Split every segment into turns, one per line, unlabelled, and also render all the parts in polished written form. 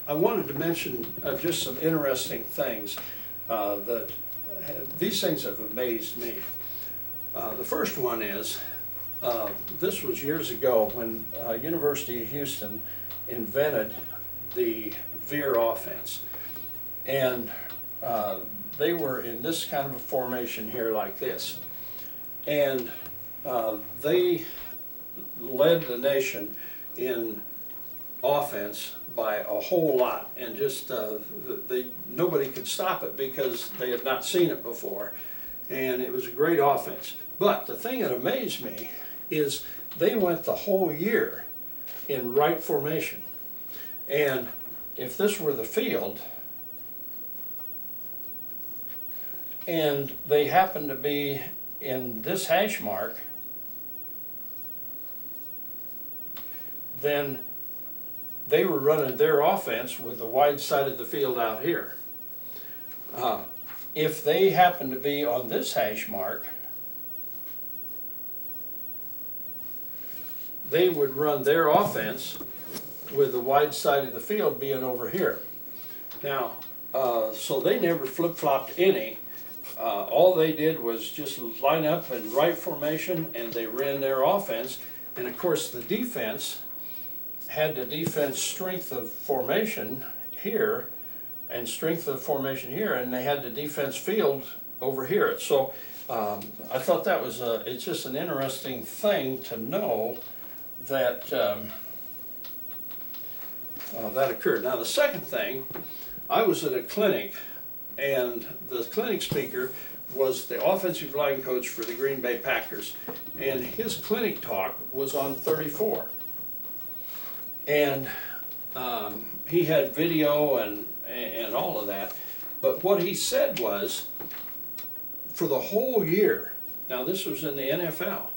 I wanted to mention just some interesting things that these things have amazed me. The first one is, this was years ago when University of Houston invented the veer offense. And they were in this kind of a formation here like this. And they led the nation in offense by a whole lot, and just nobody could stop it because they had not seen it before, and it was a great offense. But the thing that amazed me is they went the whole year in right formation, and if this were the field and they happened to be in this hash mark, then they were running their offense with the wide side of the field out here. If they happened to be on this hash mark, they would run their offense with the wide side of the field being over here. Now, so they never flip-flopped any. All they did was just line up in right formation, and they ran their offense. And of course the defense had the defense strength of formation here and strength of formation here, and they had the defense field over here. So I thought that was it's just an interesting thing to know that that occurred. Now the second thing, I was at a clinic, and the clinic speaker was the offensive line coach for the Green Bay Packers, and his clinic talk was on 34. And he had video and all of that, but what he said was, for the whole year, now this was in the NFL,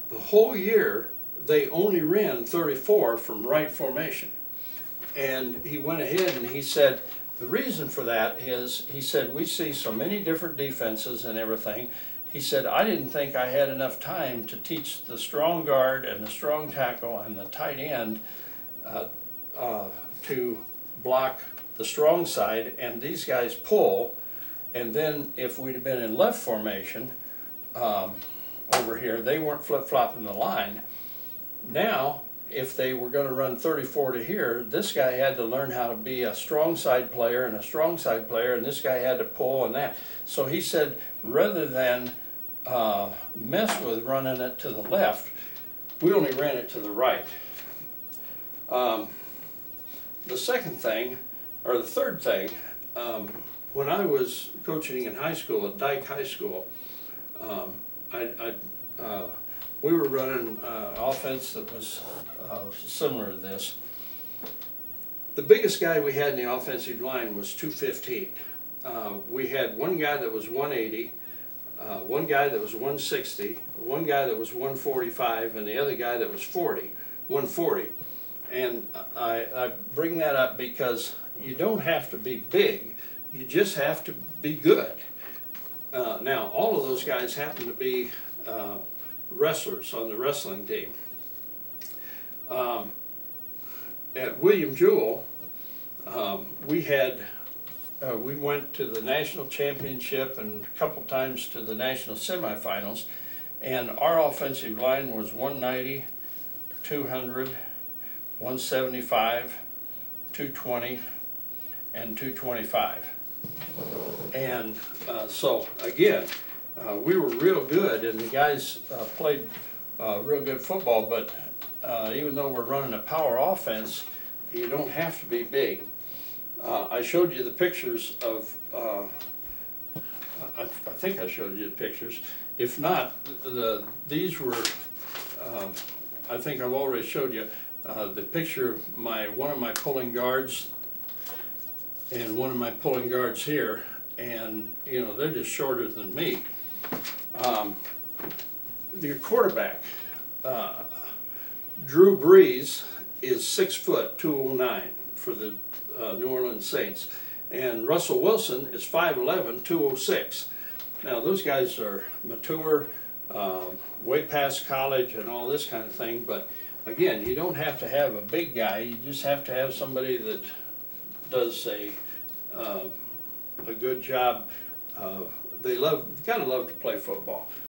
the whole year they only ran 34 from right formation. And he went ahead and he said, the reason for that is, he said, we see so many different defenses and everything. He said, I didn't think I had enough time to teach the strong guard and the strong tackle and the tight end to block the strong side, and these guys pull, and then if we'd have been in left formation over here, they weren't flip-flopping the line. Now, if they were going to run 34 to here, this guy had to learn how to be a strong side player and a strong side player, and this guy had to pull and that. So he said, rather than mess with running it to the left, we only ran it to the right. The second thing, or the third thing, when I was coaching in high school at Dyke High School, we were running offense that was similar to this. The biggest guy we had in the offensive line was 215. We had one guy that was 180, one guy that was 160, one guy that was 145, and the other guy that was 140. And I bring that up because you don't have to be big, you just have to be good. Now, all of those guys happen to be wrestlers on the wrestling team. At William Jewell, we went to the national championship and a couple times to the national semifinals, and our offensive line was 190, 200, 175, 220, and 225. And so again, we were real good, and the guys played real good football, but even though we're running a power offense, you don't have to be big. I showed you the pictures of, I think I showed you the pictures. If not, these were, I think I've already showed you the picture of one of my pulling guards and one of my pulling guards here, and you know, they're just shorter than me. The quarterback, Drew Brees, is 6 foot 209 for the New Orleans Saints, and Russell Wilson is 5'11", 206. Now those guys are mature, way past college and all this kind of thing, but again, you don't have to have a big guy, you just have to have somebody that does a good job. They kind of love to play football.